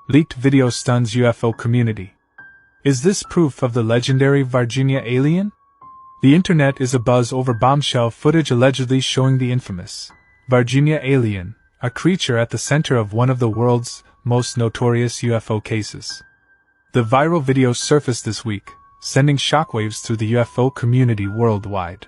Leaked video stuns UFO community. Is this proof of the legendary Virginia alien? The internet is abuzz over bombshell footage allegedly showing the infamous Virginia alien, a creature at the center of one of the world's most notorious UFO cases. The viral video surfaced this week, sending shockwaves through the UFO community worldwide.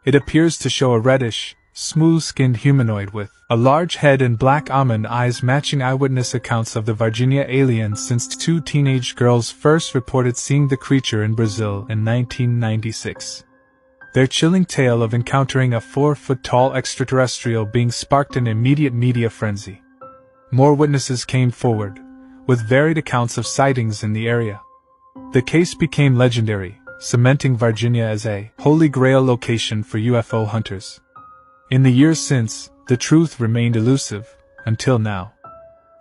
It appears to show a reddish, smooth-skinned humanoid with a large head and black almond eyes matching eyewitness accounts of the Virginia alien since two teenage girls first reported seeing the creature in Brazil in 1996. Their chilling tale of encountering a 4-foot-tall extraterrestrial being sparked an immediate media frenzy. More witnesses came forward, with varied accounts of sightings in the area. The case became legendary, cementing Virginia as a holy grail location for UFO hunters. In the years since, the truth remained elusive, until now.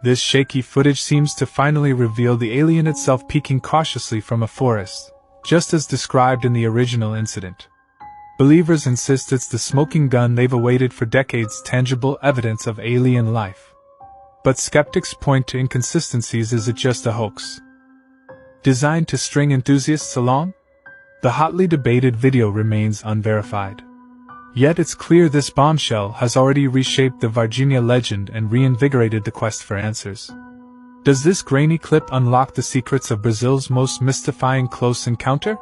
This shaky footage seems to finally reveal the alien itself peeking cautiously from a forest, just as described in the original incident. Believers insist it's the smoking gun they've awaited for decades, tangible evidence of alien life. But skeptics point to inconsistencies. Is it just a hoax designed to string enthusiasts along? The hotly debated video remains unverified. Yet it's clear this bombshell has already reshaped the Virginia legend and reinvigorated the quest for answers. Does this grainy clip unlock the secrets of Brazil's most mystifying close encounter?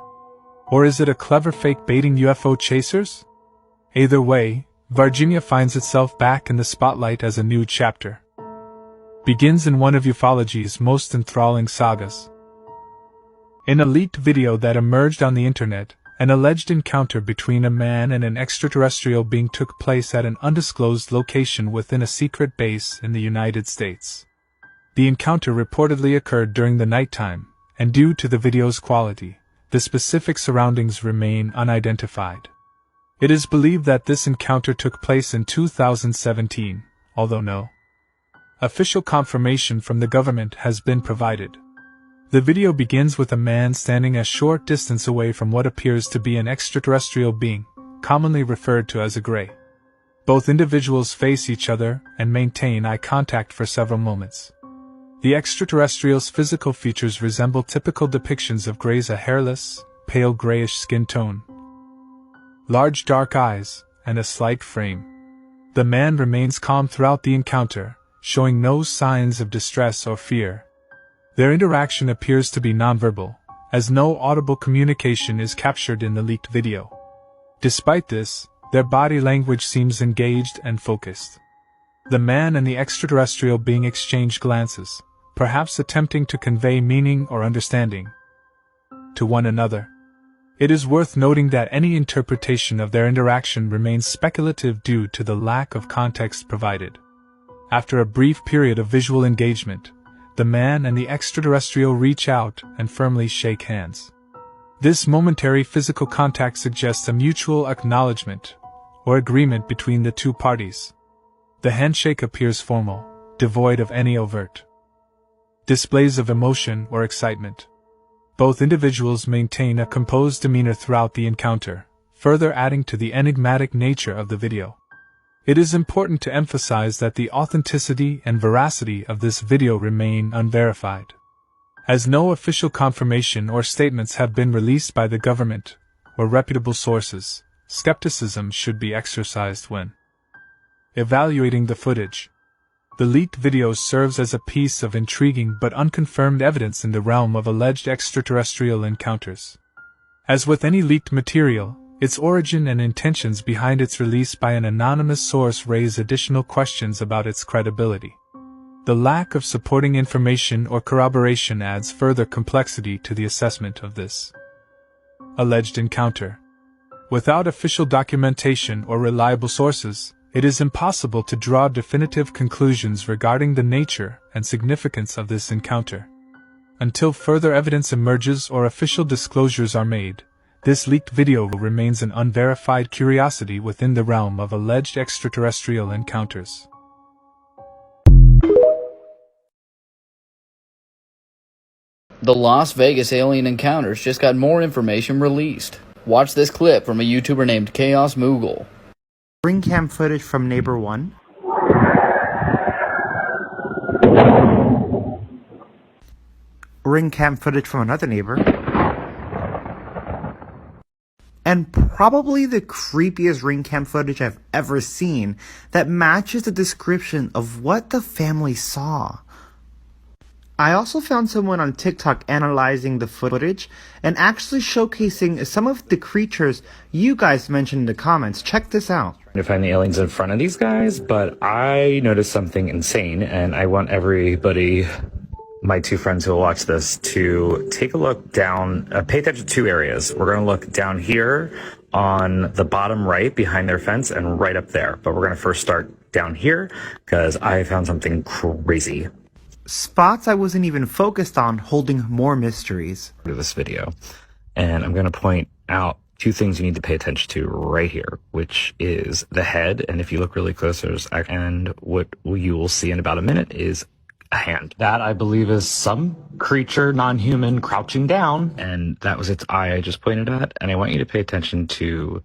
Or is it a clever fake baiting UFO chasers? Either way, Virginia finds itself back in the spotlight as a new chapter begins in one of ufology's most enthralling sagas. In a leaked video that emerged on the internet, an alleged encounter between a man and an extraterrestrial being took place at an undisclosed location within a secret base in the United States. The encounter reportedly occurred during the nighttime, and due to the video's quality, the specific surroundings remain unidentified. It is believed that this encounter took place in 2017, although no official confirmation from the government has been provided. The video begins with a man standing a short distance away from what appears to be an extraterrestrial being, commonly referred to as a gray. Both individuals face each other and maintain eye contact for several moments. The extraterrestrial's physical features resemble typical depictions of grays: a hairless, pale grayish skin tone, large dark eyes, and a slight frame. The man remains calm throughout the encounter, showing no signs of distress or fear. Their interaction appears to be nonverbal, as no audible communication is captured in the leaked video. Despite this, their body language seems engaged and focused. The man and the extraterrestrial being exchange glances, perhaps attempting to convey meaning or understanding to one another. It is worth noting that any interpretation of their interaction remains speculative due to the lack of context provided. After a brief period of visual engagement, the man and the extraterrestrial reach out and firmly shake hands. This momentary physical contact suggests a mutual acknowledgement or agreement between the two parties. The handshake appears formal, devoid of any overt displays of emotion or excitement. Both individuals maintain a composed demeanor throughout the encounter, further adding to the enigmatic nature of the video. It is important to emphasize that the authenticity and veracity of this video remain unverified. As no official confirmation or statements have been released by the government or reputable sources, skepticism should be exercised when evaluating the footage. The leaked video serves as a piece of intriguing but unconfirmed evidence in the realm of alleged extraterrestrial encounters. As with any leaked material, its origin and intentions behind its release by an anonymous source raise additional questions about its credibility. The lack of supporting information or corroboration adds further complexity to the assessment of this alleged encounter. Without official documentation or reliable sources, it is impossible to draw definitive conclusions regarding the nature and significance of this encounter. Until further evidence emerges or official disclosures are made, this leaked video remains an unverified curiosity within the realm of alleged extraterrestrial encounters. The Las Vegas alien encounters just got more information released. Watch this clip from a YouTuber named Chaos Moogle. Ring cam footage from Neighbor 1. ring cam footage from another neighbor, and probably the creepiest ring cam footage I've ever seen that matches the description of what the family saw. I also found someone on TikTok analyzing the footage and actually showcasing some of the creatures you guys mentioned in the comments. Check this out. To find the aliens in front of these guys, but I noticed something insane, and I want everybody, my two friends who will watch this, to take a look down, pay attention to two areas. We're going to look down here on the bottom right behind their fence and right up there, but we're going to first start down here because I found something crazy. Spots I wasn't even focused on holding more mysteries. To this video, and I'm going to point out two things you need to pay attention to right here, which is the head, and if you look really close, and what you will see in about a minute is a hand. That I believe is some creature, non-human, crouching down, and that was its eye I just pointed at. And I want you to pay attention to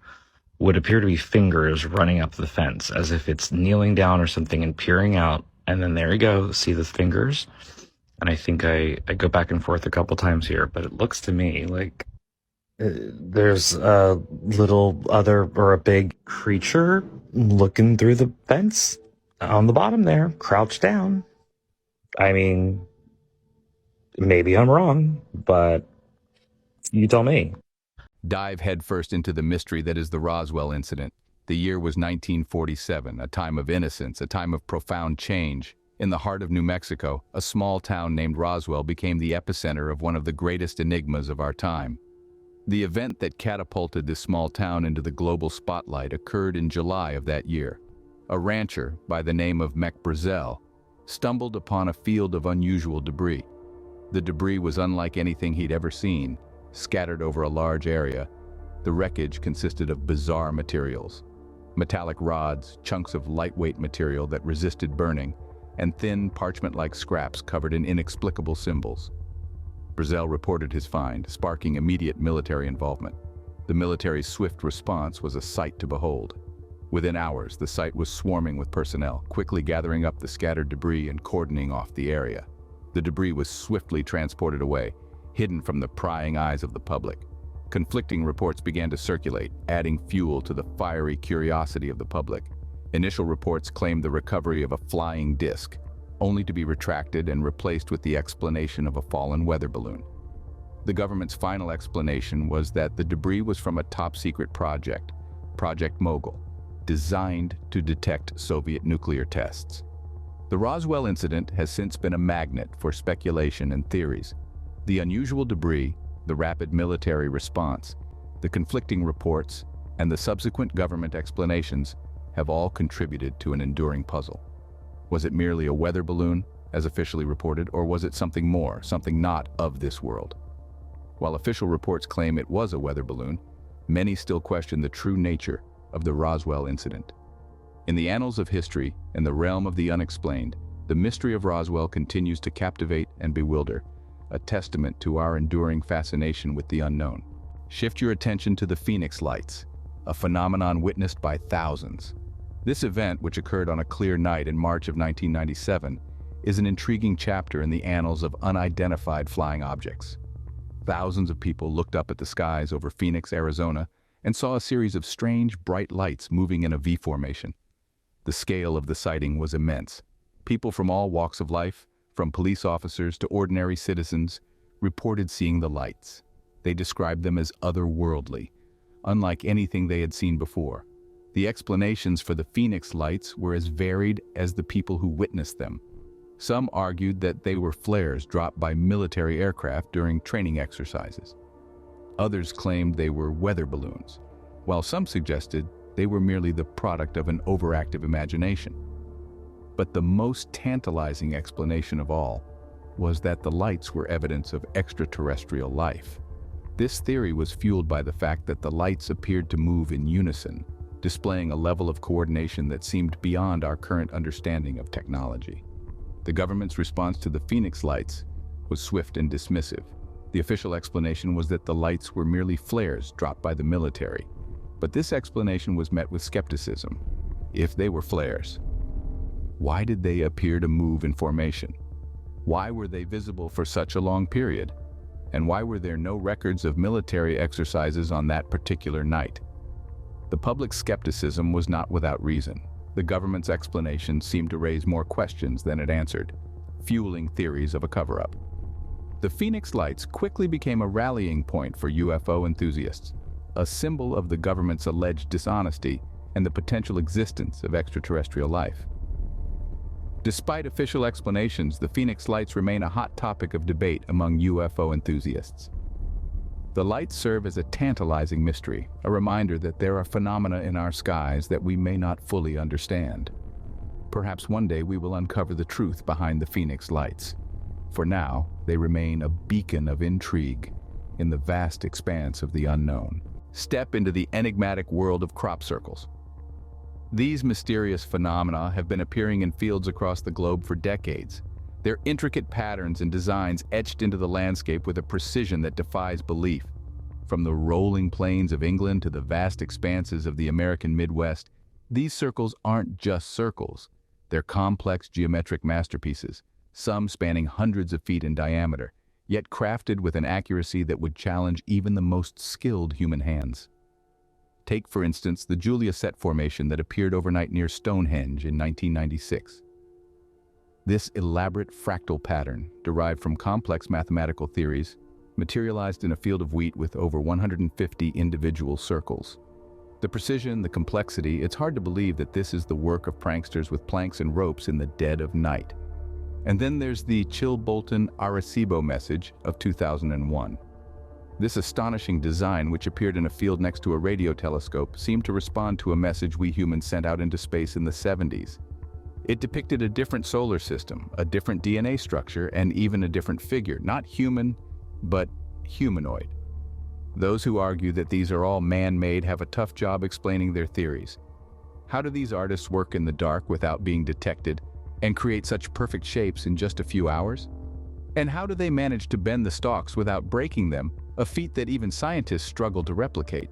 what appear to be fingers running up the fence, as if it's kneeling down or something and peering out. And then there you go, see the fingers? And I think I go back and forth a couple times here, but it looks to me like there's a little other or a big creature looking through the fence on the bottom there, crouched down. I mean, maybe I'm wrong, but you tell me. Dive headfirst into the mystery that is the Roswell incident. The year was 1947, a time of innocence, a time of profound change. In the heart of New Mexico, a small town named Roswell became the epicenter of one of the greatest enigmas of our time. The event that catapulted this small town into the global spotlight occurred in July of that year. A rancher by the name of Mech Brazel stumbled upon a field of unusual debris. The debris was unlike anything he'd ever seen, scattered over a large area. The wreckage consisted of bizarre materials. Metallic rods, chunks of lightweight material that resisted burning, and thin parchment-like scraps covered in inexplicable symbols. Brazel reported his find, sparking immediate military involvement. The military's swift response was a sight to behold. Within hours, the site was swarming with personnel, quickly gathering up the scattered debris and cordoning off the area. The debris was swiftly transported away, hidden from the prying eyes of the public. Conflicting reports began to circulate, adding fuel to the fiery curiosity of the public. Initial reports claimed the recovery of a flying disc, only to be retracted and replaced with the explanation of a fallen weather balloon. The government's final explanation was that the debris was from a top-secret project, Project Mogul, designed to detect Soviet nuclear tests. The Roswell incident has since been a magnet for speculation and theories. The unusual debris, the rapid military response, the conflicting reports, and the subsequent government explanations have all contributed to an enduring puzzle. Was it merely a weather balloon, as officially reported, or was it something more, something not of this world? While official reports claim it was a weather balloon, many still question the true nature of the Roswell incident. In the annals of history and the realm of the unexplained, the mystery of Roswell continues to captivate and bewilder, a testament to our enduring fascination with the unknown. Shift your attention to the Phoenix Lights, a phenomenon witnessed by thousands. This event, which occurred on a clear night in March of 1997, is an intriguing chapter in the annals of unidentified flying objects. Thousands of people looked up at the skies over Phoenix, Arizona, and saw a series of strange, bright lights moving in a V formation. The scale of the sighting was immense. People from all walks of life, from police officers to ordinary citizens, reported seeing the lights. They described them as otherworldly, unlike anything they had seen before. The explanations for the Phoenix Lights were as varied as the people who witnessed them. Some argued that they were flares dropped by military aircraft during training exercises. Others claimed they were weather balloons, while some suggested they were merely the product of an overactive imagination. But the most tantalizing explanation of all was that the lights were evidence of extraterrestrial life. This theory was fueled by the fact that the lights appeared to move in unison, displaying a level of coordination that seemed beyond our current understanding of technology. The government's response to the Phoenix Lights was swift and dismissive. The official explanation was that the lights were merely flares dropped by the military. But this explanation was met with skepticism. If they were flares, why did they appear to move in formation? Why were they visible for such a long period? And why were there no records of military exercises on that particular night? The public's skepticism was not without reason. The government's explanation seemed to raise more questions than it answered, fueling theories of a cover-up. The Phoenix Lights quickly became a rallying point for UFO enthusiasts, a symbol of the government's alleged dishonesty and the potential existence of extraterrestrial life. Despite official explanations, the Phoenix Lights remain a hot topic of debate among UFO enthusiasts. The lights serve as a tantalizing mystery, a reminder that there are phenomena in our skies that we may not fully understand. Perhaps one day we will uncover the truth behind the Phoenix Lights. For now, they remain a beacon of intrigue in the vast expanse of the unknown. Step into the enigmatic world of crop circles. These mysterious phenomena have been appearing in fields across the globe for decades. Their intricate patterns and designs etched into the landscape with a precision that defies belief. From the rolling plains of England to the vast expanses of the American Midwest, these circles aren't just circles. They're complex geometric masterpieces, some spanning hundreds of feet in diameter, yet crafted with an accuracy that would challenge even the most skilled human hands. Take, for instance, the Julia Set formation that appeared overnight near Stonehenge in 1996. This elaborate fractal pattern, derived from complex mathematical theories, materialized in a field of wheat with over 150 individual circles. The precision, the complexity, it's hard to believe that this is the work of pranksters with planks and ropes in the dead of night. And then there's the Chilbolton Arecibo message of 2001. This astonishing design, which appeared in a field next to a radio telescope, seemed to respond to a message we humans sent out into space in the 70s. It depicted a different solar system, a different DNA structure, and even a different figure, not human, but humanoid. Those who argue that these are all man-made have a tough job explaining their theories. How do these artists work in the dark without being detected and create such perfect shapes in just a few hours? And how do they manage to bend the stalks without breaking them, a feat that even scientists struggle to replicate?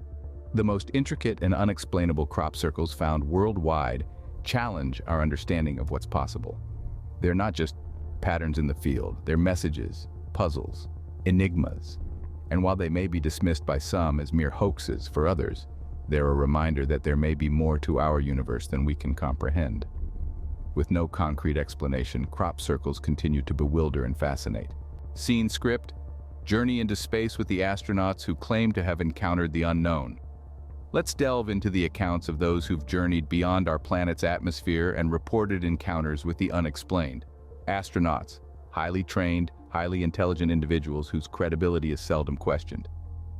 The most intricate and unexplainable crop circles found worldwide challenge our understanding of what's possible. They're not just patterns in the field, they're messages, puzzles, enigmas. And while they may be dismissed by some as mere hoaxes, for others, they're a reminder that there may be more to our universe than we can comprehend. With no concrete explanation, crop circles continue to bewilder and fascinate. Scene script: journey into space with the astronauts who claim to have encountered the unknown. Let's delve into the accounts of those who've journeyed beyond our planet's atmosphere and reported encounters with the unexplained. Astronauts, highly trained, highly intelligent individuals whose credibility is seldom questioned.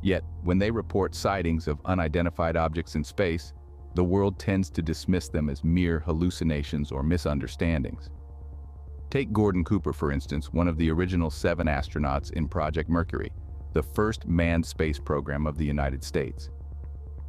Yet, when they report sightings of unidentified objects in space, the world tends to dismiss them as mere hallucinations or misunderstandings. Take Gordon Cooper, for instance, one of the original 7 astronauts in Project Mercury, the first manned space program of the United States.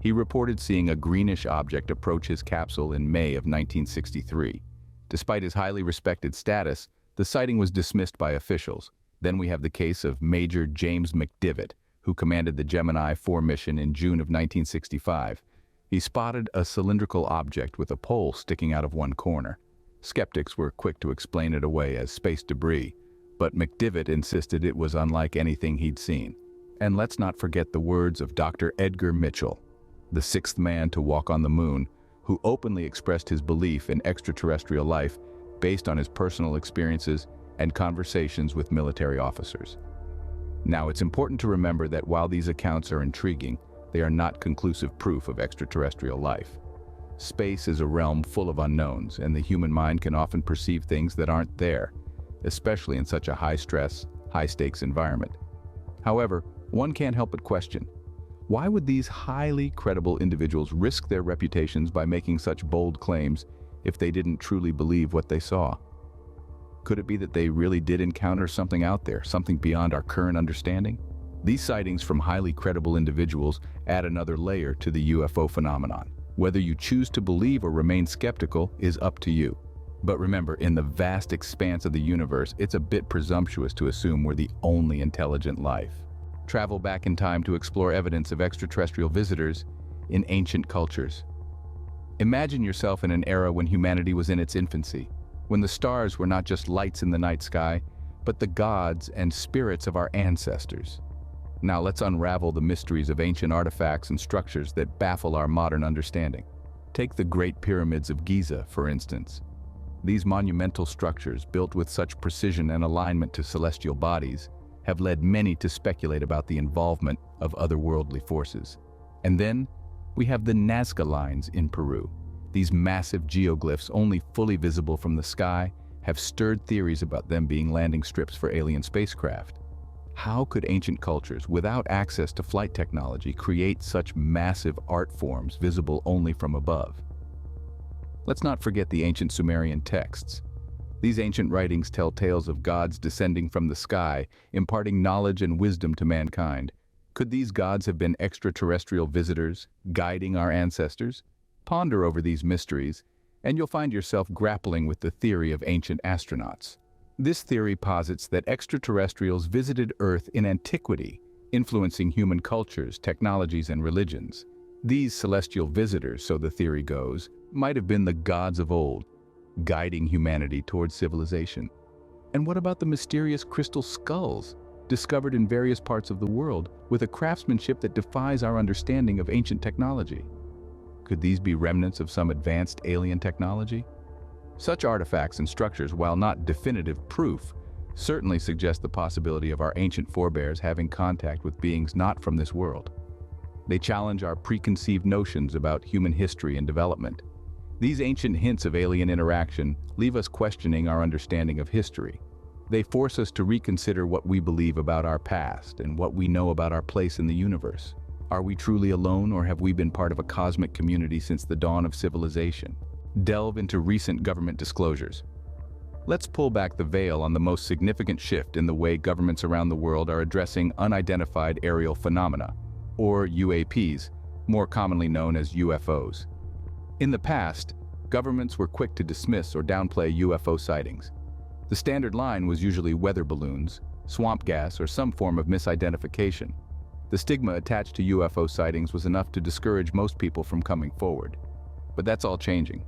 He reported seeing a greenish object approach his capsule in May of 1963. Despite his highly respected status, the sighting was dismissed by officials. Then we have the case of Major James McDivitt, who commanded the Gemini 4 mission in June of 1965. He spotted a cylindrical object with a pole sticking out of one corner. Skeptics were quick to explain it away as space debris, but McDivitt insisted it was unlike anything he'd seen. And let's not forget the words of Dr. Edgar Mitchell, the 6th man to walk on the moon, who openly expressed his belief in extraterrestrial life based on his personal experiences and conversations with military officers. Now, it's important to remember that while these accounts are intriguing, they are not conclusive proof of extraterrestrial life. Space is a realm full of unknowns, and the human mind can often perceive things that aren't there, especially in such a high-stress, high-stakes environment. However, one can't help but question, why would these highly credible individuals risk their reputations by making such bold claims if they didn't truly believe what they saw? Could it be that they really did encounter something out there, something beyond our current understanding? These sightings from highly credible individuals add another layer to the UFO phenomenon. Whether you choose to believe or remain skeptical is up to you. But remember, in the vast expanse of the universe, it's a bit presumptuous to assume we're the only intelligent life. Travel back in time to explore evidence of extraterrestrial visitors in ancient cultures. Imagine yourself in an era when humanity was in its infancy, when the stars were not just lights in the night sky, but the gods and spirits of our ancestors. Now let's unravel the mysteries of ancient artifacts and structures that baffle our modern understanding. Take the Great Pyramids of Giza, for instance. These monumental structures, built with such precision and alignment to celestial bodies, have led many to speculate about the involvement of otherworldly forces. And then, we have the Nazca lines in Peru. These massive geoglyphs, only fully visible from the sky, have stirred theories about them being landing strips for alien spacecraft. How could ancient cultures, without access to flight technology, create such massive art forms visible only from above? Let's not forget the ancient Sumerian texts. These ancient writings tell tales of gods descending from the sky, imparting knowledge and wisdom to mankind. Could these gods have been extraterrestrial visitors, guiding our ancestors? Ponder over these mysteries, and you'll find yourself grappling with the theory of ancient astronauts. This theory posits that extraterrestrials visited Earth in antiquity, influencing human cultures, technologies, and religions. These celestial visitors, so the theory goes, might have been the gods of old, guiding humanity towards civilization. And what about the mysterious crystal skulls, discovered in various parts of the world, with a craftsmanship that defies our understanding of ancient technology? Could these be remnants of some advanced alien technology? Such artifacts and structures, while not definitive proof, certainly suggest the possibility of our ancient forebears having contact with beings not from this world. They challenge our preconceived notions about human history and development. These ancient hints of alien interaction leave us questioning our understanding of history. They force us to reconsider what we believe about our past and what we know about our place in the universe. Are we truly alone, or have we been part of a cosmic community since the dawn of civilization? Delve into recent government disclosures. Let's pull back the veil on the most significant shift in the way governments around the world are addressing unidentified aerial phenomena, or UAPs, more commonly known as UFOs. In the past, governments were quick to dismiss or downplay UFO sightings. The standard line was usually weather balloons, swamp gas, or some form of misidentification. The stigma attached to UFO sightings was enough to discourage most people from coming forward. But that's all changing.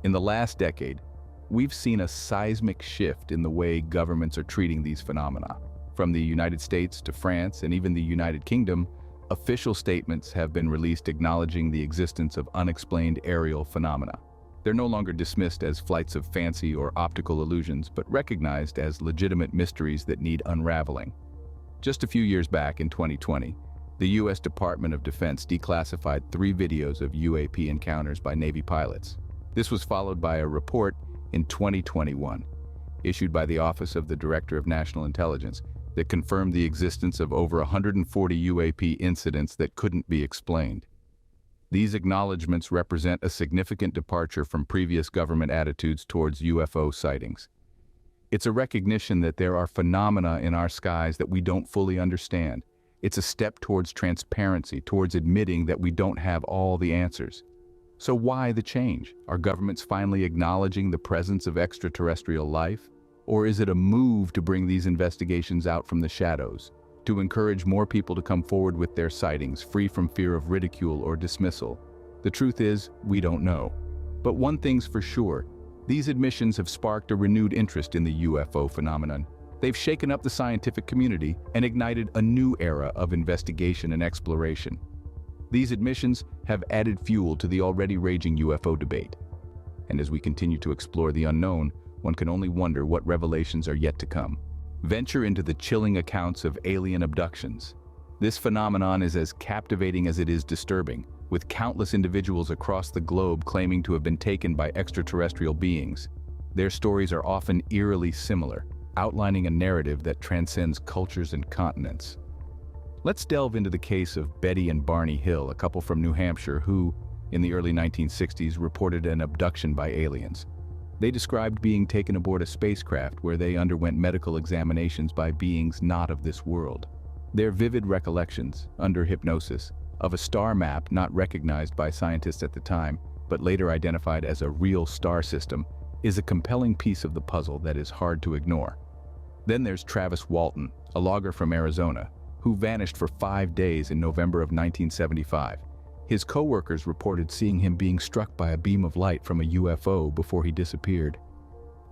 In the last decade, we've seen a seismic shift in the way governments are treating these phenomena. From the United States to France and even the United Kingdom, official statements have been released acknowledging the existence of unexplained aerial phenomena. They're no longer dismissed as flights of fancy or optical illusions, but recognized as legitimate mysteries that need unraveling. Just a few years back in 2020, the U.S. Department of Defense declassified 3 videos of UAP encounters by Navy pilots. This was followed by a report in 2021, issued by the Office of the Director of National Intelligence, that confirmed the existence of over 140 UAP incidents that couldn't be explained. These acknowledgments represent a significant departure from previous government attitudes towards UFO sightings. It's a recognition that there are phenomena in our skies that we don't fully understand. It's a step towards transparency, towards admitting that we don't have all the answers. So why the change? Are governments finally acknowledging the presence of extraterrestrial life? Or is it a move to bring these investigations out from the shadows, to encourage more people to come forward with their sightings, free from fear of ridicule or dismissal? The truth is, we don't know. But one thing's for sure, these admissions have sparked a renewed interest in the UFO phenomenon. They've shaken up the scientific community and ignited a new era of investigation and exploration. These admissions have added fuel to the already raging UFO debate. And as we continue to explore the unknown, one can only wonder what revelations are yet to come. Venture into the chilling accounts of alien abductions. This phenomenon is as captivating as it is disturbing, with countless individuals across the globe claiming to have been taken by extraterrestrial beings. Their stories are often eerily similar, outlining a narrative that transcends cultures and continents. Let's delve into the case of Betty and Barney Hill, a couple from New Hampshire who, in the early 1960s, reported an abduction by aliens. They described being taken aboard a spacecraft where they underwent medical examinations by beings not of this world. Their vivid recollections, under hypnosis, of a star map not recognized by scientists at the time, but later identified as a real star system, is a compelling piece of the puzzle that is hard to ignore. Then there's Travis Walton, a logger from Arizona, who vanished for 5 days in November of 1975. His co-workers reported seeing him being struck by a beam of light from a UFO before he disappeared.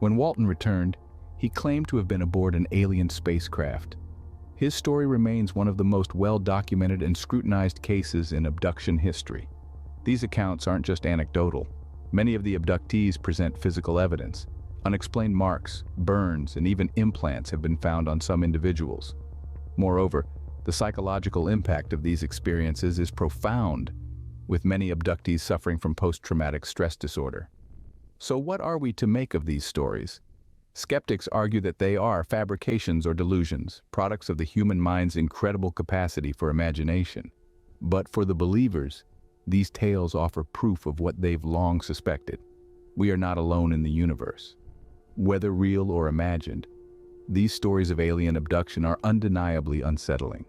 When Walton returned, He claimed to have been aboard an alien spacecraft. His story remains one of the most well-documented and scrutinized cases in abduction history. These accounts aren't just anecdotal. Many of the abductees present physical evidence. Unexplained marks, burns, and even implants have been found on some individuals. Moreover, the psychological impact of these experiences is profound, with many abductees suffering from post-traumatic stress disorder. So what are we to make of these stories? Skeptics argue that they are fabrications or delusions, products of the human mind's incredible capacity for imagination. But for the believers, these tales offer proof of what they've long suspected. We are not alone in the universe. Whether real or imagined, these stories of alien abduction are undeniably unsettling.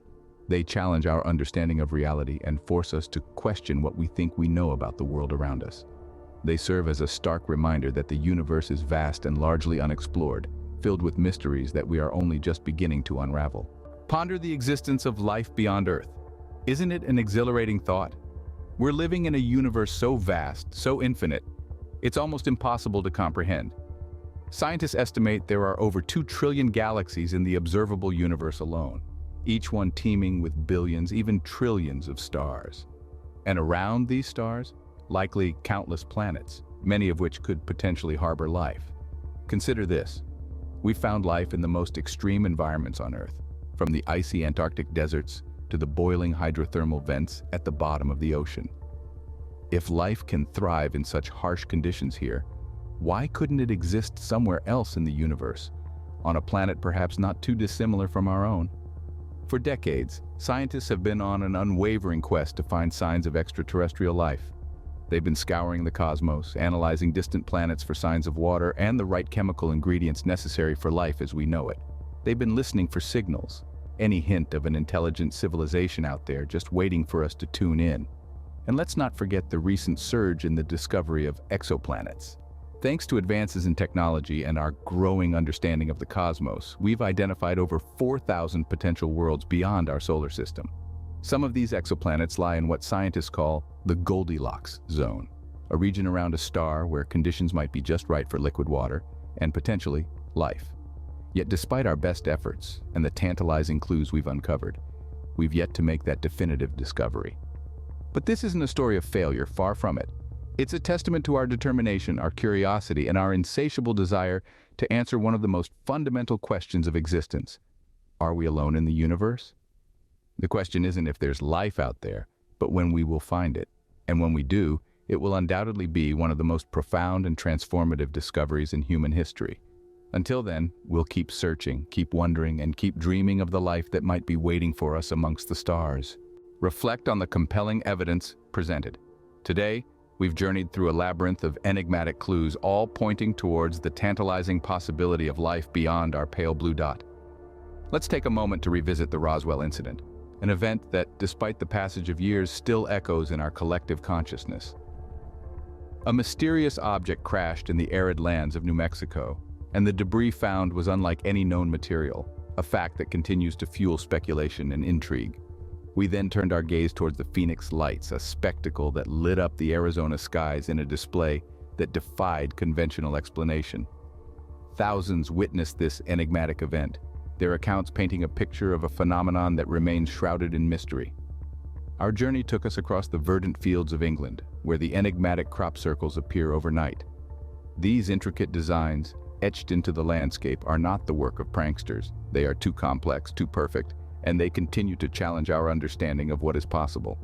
They challenge our understanding of reality and force us to question what we think we know about the world around us. They serve as a stark reminder that the universe is vast and largely unexplored, filled with mysteries that we are only just beginning to unravel. Ponder the existence of life beyond Earth. Isn't it an exhilarating thought? We're living in a universe so vast, so infinite, it's almost impossible to comprehend. Scientists estimate there are over 2 trillion galaxies in the observable universe alone, each one teeming with billions, even trillions of stars. And around these stars, likely countless planets, many of which could potentially harbor life. Consider this. We've found life in the most extreme environments on Earth, from the icy Antarctic deserts to the boiling hydrothermal vents at the bottom of the ocean. If life can thrive in such harsh conditions here, why couldn't it exist somewhere else in the universe, on a planet perhaps not too dissimilar from our own? For decades, scientists have been on an unwavering quest to find signs of extraterrestrial life. They've been scouring the cosmos, analyzing distant planets for signs of water and the right chemical ingredients necessary for life as we know it. They've been listening for signals, any hint of an intelligent civilization out there just waiting for us to tune in. And let's not forget the recent surge in the discovery of exoplanets. Thanks to advances in technology and our growing understanding of the cosmos, we've identified over 4,000 potential worlds beyond our solar system. Some of these exoplanets lie in what scientists call the Goldilocks zone, a region around a star where conditions might be just right for liquid water and potentially life. Yet despite our best efforts and the tantalizing clues we've uncovered, we've yet to make that definitive discovery. But this isn't a story of failure, far from it. It's a testament to our determination, our curiosity, and our insatiable desire to answer one of the most fundamental questions of existence. Are we alone in the universe? The question isn't if there's life out there, but when we will find it. And when we do, it will undoubtedly be one of the most profound and transformative discoveries in human history. Until then, we'll keep searching, keep wondering, and keep dreaming of the life that might be waiting for us amongst the stars. Reflect on the compelling evidence presented. Today, we've journeyed through a labyrinth of enigmatic clues, all pointing towards the tantalizing possibility of life beyond our pale blue dot. Let's take a moment to revisit the Roswell incident, an event that, despite the passage of years, still echoes in our collective consciousness. A mysterious object crashed in the arid lands of New Mexico, and the debris found was unlike any known material, a fact that continues to fuel speculation and intrigue. We then turned our gaze towards the Phoenix Lights, a spectacle that lit up the Arizona skies in a display that defied conventional explanation. Thousands witnessed this enigmatic event, their accounts painting a picture of a phenomenon that remains shrouded in mystery. Our journey took us across the verdant fields of England, where the enigmatic crop circles appear overnight. These intricate designs, etched into the landscape, are not the work of pranksters. They are too complex, too perfect, and they continue to challenge our understanding of what is possible.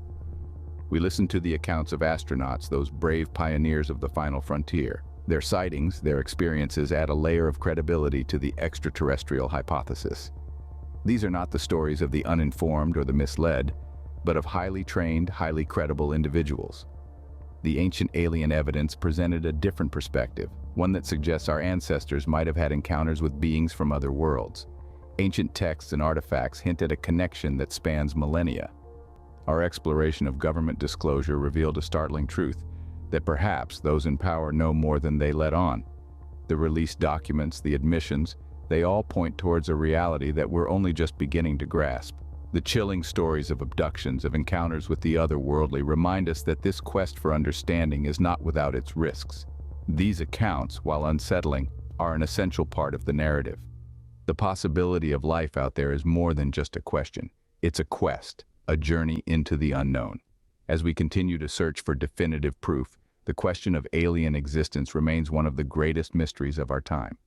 We listened to the accounts of astronauts, those brave pioneers of the final frontier. Their sightings, their experiences add a layer of credibility to the extraterrestrial hypothesis. These are not the stories of the uninformed or the misled, but of highly trained, highly credible individuals. The ancient alien evidence presented a different perspective, one that suggests our ancestors might have had encounters with beings from other worlds. Ancient texts and artifacts hint at a connection that spans millennia. Our exploration of government disclosure revealed a startling truth, that perhaps those in power know more than they let on. The released documents, the admissions, they all point towards a reality that we're only just beginning to grasp. The chilling stories of abductions, of encounters with the otherworldly, remind us that this quest for understanding is not without its risks. These accounts, while unsettling, are an essential part of the narrative. The possibility of life out there is more than just a question. It's a quest, a journey into the unknown. As we continue to search for definitive proof, the question of alien existence remains one of the greatest mysteries of our time.